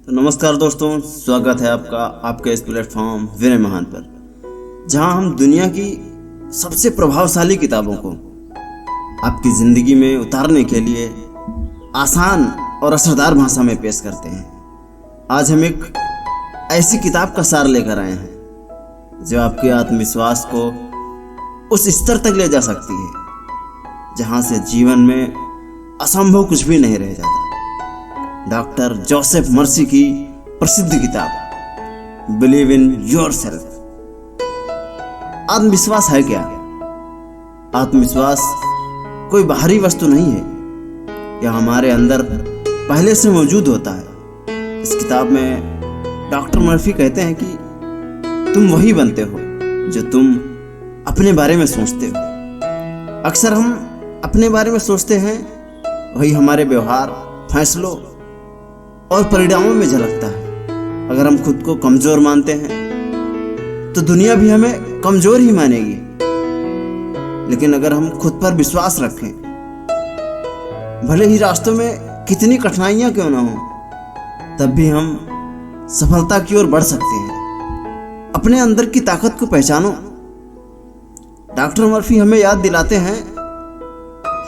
तो नमस्कार दोस्तों, स्वागत है आपका आपके इस प्लेटफॉर्म विनय महान पर, जहां हम दुनिया की सबसे प्रभावशाली किताबों को आपकी ज़िंदगी में उतारने के लिए आसान और असरदार भाषा में पेश करते हैं। आज हम एक ऐसी किताब का सार लेकर आए हैं जो आपके आत्मविश्वास को उस स्तर तक ले जा सकती है जहां से जीवन में असंभव कुछ भी नहीं रह जाता। डॉक्टर जोसेफ मर्सी की प्रसिद्ध किताब बिलीव इन योरसेल्फ। आत्मविश्वास है क्या? आत्मविश्वास कोई बाहरी वस्तु नहीं है, यह हमारे अंदर पहले से मौजूद होता है। इस किताब में डॉक्टर मर्फी कहते हैं कि तुम वही बनते हो जो तुम अपने बारे में सोचते हो। अक्सर हम अपने बारे में सोचते हैं, वही हमारे व्यवहार, फैसलों और परिणामों में झलकता है। अगर हम खुद को कमजोर मानते हैं तो दुनिया भी हमें कमजोर ही मानेगी, लेकिन अगर हम खुद पर विश्वास रखें, भले ही रास्तों में कितनी कठिनाइयां क्यों ना हो, तब भी हम सफलता की ओर बढ़ सकते हैं। अपने अंदर की ताकत को पहचानो। डॉक्टर मर्फी हमें याद दिलाते हैं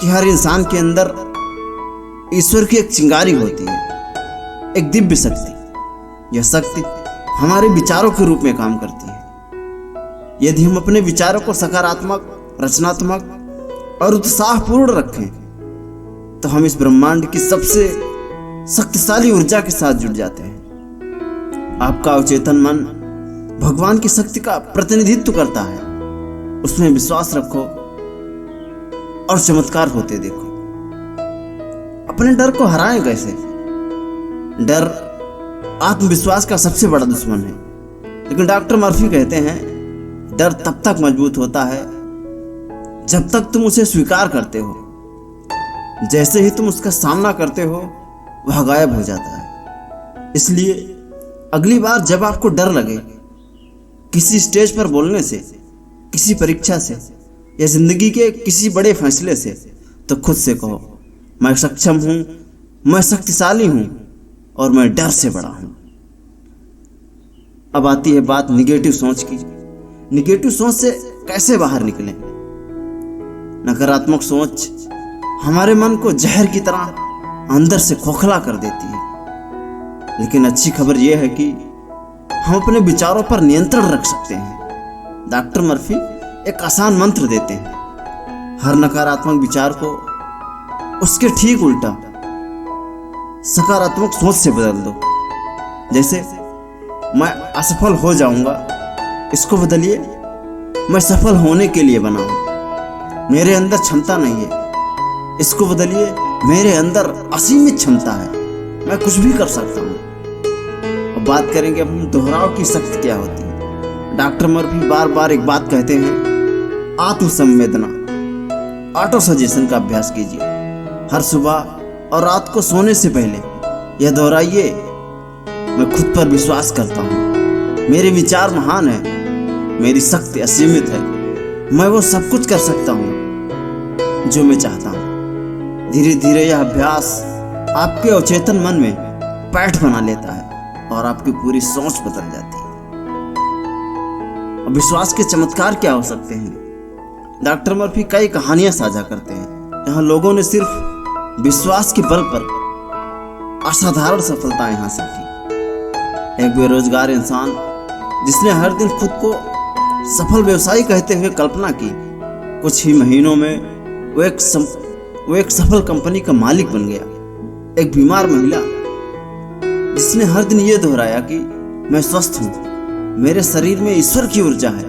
कि हर इंसान के अंदर ईश्वर की एक चिंगारी होती है, एक दिव्य शक्ति। यह शक्ति हमारे विचारों के रूप में काम करती है। यदि हम अपने विचारों को सकारात्मक, रचनात्मक और उत्साहपूर्ण रखें तो हम इस ब्रह्मांड की सबसे शक्तिशाली ऊर्जा के साथ जुड़ जाते हैं। आपका अवचेतन मन भगवान की शक्ति का प्रतिनिधित्व करता है। उसमें विश्वास रखो और चमत्कार होते देखो। अपने डर को हराएं कैसे? डर आत्मविश्वास का सबसे बड़ा दुश्मन है, लेकिन डॉक्टर मर्फी कहते हैं डर तब तक मजबूत होता है जब तक तुम उसे स्वीकार करते हो। जैसे ही तुम उसका सामना करते हो, वह गायब हो जाता है। इसलिए अगली बार जब आपको डर लगे, किसी स्टेज पर बोलने से, किसी परीक्षा से या जिंदगी के किसी बड़े फैसले से, तो खुद से कहो, मैं सक्षम हूं, मैं शक्तिशाली हूं और मैं डर से बड़ा हूं। अब आती है बात निगेटिव सोच की। निगेटिव सोच से कैसे बाहर निकलें? नकारात्मक सोच हमारे मन को जहर की तरह अंदर से खोखला कर देती है, लेकिन अच्छी खबर यह है कि हम अपने विचारों पर नियंत्रण रख सकते हैं। डॉक्टर मर्फी एक आसान मंत्र देते हैं। हर नकारात्मक विचार को उसके ठीक उल्टा सकारात्मक सोच से बदल दो। जैसे मैं असफल हो जाऊंगा, इसको बदलिए मैं सफल होने के लिए बना हूं। मेरे अंदर क्षमता नहीं है, इसको बदलिए मेरे अंदर असीमित क्षमता है, मैं कुछ भी कर सकता हूं। अब बात करेंगे हम दोहराव की शक्ति क्या होती है। डॉक्टर मर्फी बार बार एक बात कहते हैं, आत्मसंवेदना, ऑटो सजेशन का अभ्यास कीजिए। हर सुबह और रात को सोने से पहले यह दोहराइए, मैं खुद पर विश्वास करता हूँ, मेरे विचार महान है, मेरी शक्ति असीमित है, मैं वो सब कुछ कर सकता हूँ जो मैं चाहता हूँ। धीरे धीरे यह अभ्यास आपके अवचेतन मन में पैठ बना लेता है और आपकी पूरी सोच बदल जाती है। अब विश्वास के चमत्कार क्या हो सकते हैं? डॉक्टर मर्फी कई कहानियां साझा करते हैं जहां लोगों ने सिर्फ विश्वास के बल पर असाधारण सफलताएं हासिल की। एक बेरोजगार इंसान जिसने हर दिन खुद को सफल व्यवसायी कहते हुए कल्पना की, कुछ ही महीनों में वो एक सफल कंपनी का मालिक बन गया। एक बीमार महिला जिसने हर दिन ये दोहराया कि मैं स्वस्थ हूँ, मेरे शरीर में ईश्वर की ऊर्जा है,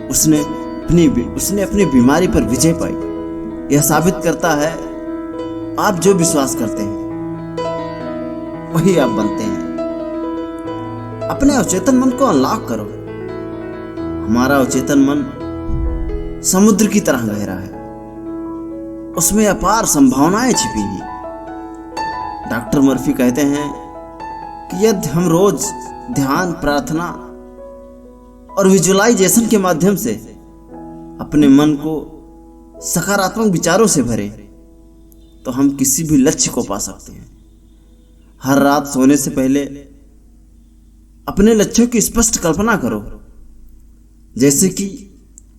उसने अपनी बीमारी पर विजय पाई। यह साबित करता है आप जो विश्वास करते हैं वही आप बनते हैं। अपने अवचेतन मन को अनलॉक करो। हमारा अवचेतन मन समुद्र की तरह गहरा है, उसमें अपार संभावनाएं छिपी हैं। डॉक्टर मर्फी कहते हैं कि यदि हम रोज ध्यान, प्रार्थना और विजुअलाइजेशन के माध्यम से अपने मन को सकारात्मक विचारों से भरें, तो हम किसी भी लक्ष्य को पा सकते हैं। हर रात सोने से पहले अपने लक्ष्यों की स्पष्ट कल्पना करो, जैसे कि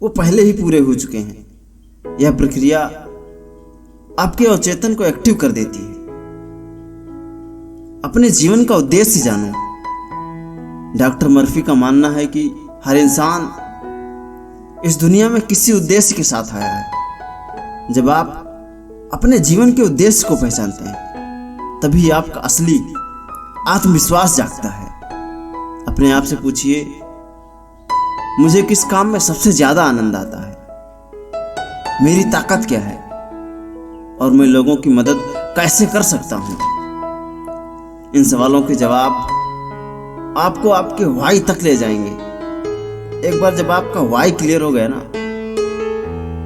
वो पहले ही पूरे हो चुके हैं। यह प्रक्रिया आपके अवचेतन को एक्टिव कर देती है। अपने जीवन का उद्देश्य जानो। डॉक्टर मर्फी का मानना है कि हर इंसान इस दुनिया में किसी उद्देश्य के साथ आया है। जब आप अपने जीवन के उद्देश्य को पहचानते हैं, तभी आपका असली आत्मविश्वास जागता है। अपने आप से पूछिए, मुझे किस काम में सबसे ज्यादा आनंद आता है? मेरी ताकत क्या है? और मैं लोगों की मदद कैसे कर सकता हूं? इन सवालों के जवाब आपको आपके वाई तक ले जाएंगे। एक बार जब आपका वाई क्लियर हो गया ना,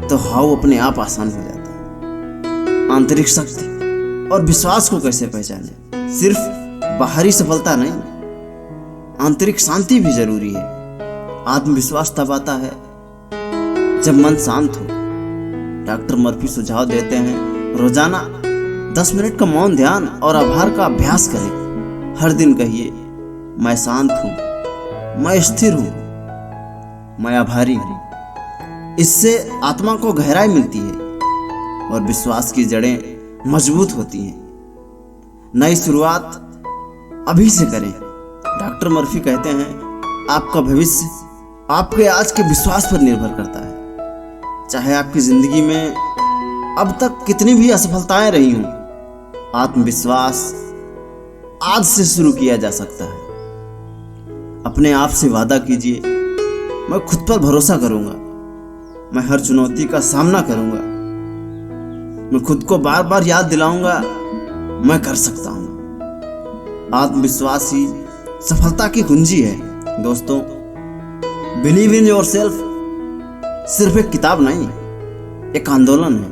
तो हाउ अपने आप आसान हो जाता है। आंतरिक शक्ति और विश्वास को कैसे पहचानें? सिर्फ बाहरी सफलता नहीं, आंतरिक शांति भी जरूरी है। आत्मविश्वास तब आता है जब मन शांत हो। डॉक्टर मर्फी सुझाव देते हैं, रोजाना 10 मिनट का मौन ध्यान और आभार का अभ्यास करें। हर दिन कहिए, मैं शांत हूं, मैं स्थिर हूं, मैं आभारी हूं। इससे आत्मा को गहराई मिलती है और विश्वास की जड़ें मजबूत होती हैं। नई शुरुआत अभी से करें। डॉक्टर मर्फी कहते हैं, आपका भविष्य आपके आज के विश्वास पर निर्भर करता है। चाहे आपकी जिंदगी में अब तक कितनी भी असफलताएं रही हों, आत्मविश्वास आज से शुरू किया जा सकता है। अपने आप से वादा कीजिए, मैं खुद पर भरोसा करूंगा, मैं हर चुनौती का सामना करूंगा, मैं खुद को बार बार याद दिलाऊंगा, मैं कर सकता हूं। आत्मविश्वास ही सफलता की कुंजी है। दोस्तों, बिलीव इन योरसेल्फ सिर्फ एक किताब नहीं, एक आंदोलन है।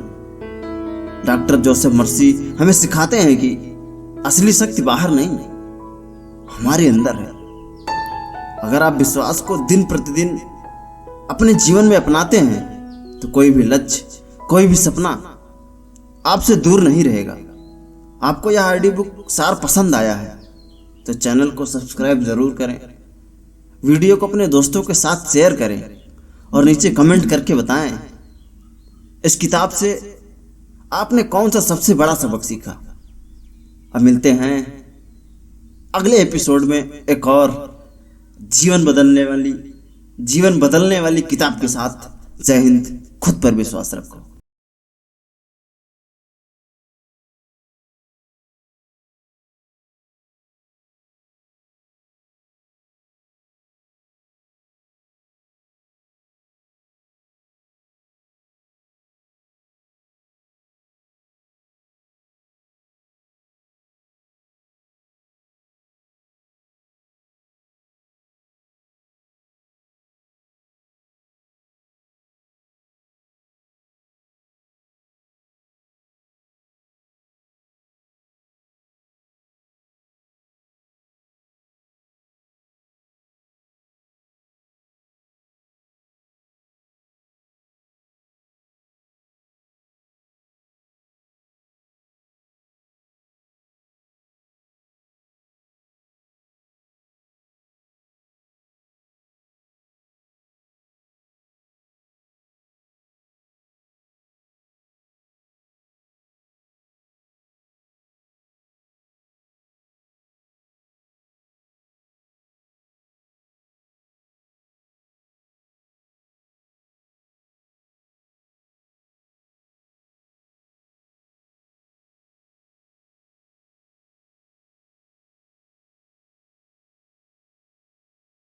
डॉक्टर जोसेफ मर्फी हमें सिखाते हैं कि असली शक्ति बाहर नहीं, हमारे अंदर है। अगर आप विश्वास को दिन प्रतिदिन अपने जीवन में अपनाते हैं, तो कोई भी लक्ष्य, कोई भी सपना आपसे दूर नहीं रहेगा। आपको यह ऑडियो बुक सार पसंद आया है तो चैनल को सब्सक्राइब जरूर करें, वीडियो को अपने दोस्तों के साथ शेयर करें और नीचे कमेंट करके बताएं इस किताब से आपने कौन सा सबसे बड़ा सबक सीखा। अब मिलते हैं अगले एपिसोड में एक और जीवन बदलने वाली किताब के साथ। जय हिंद, खुद पर विश्वास रखो।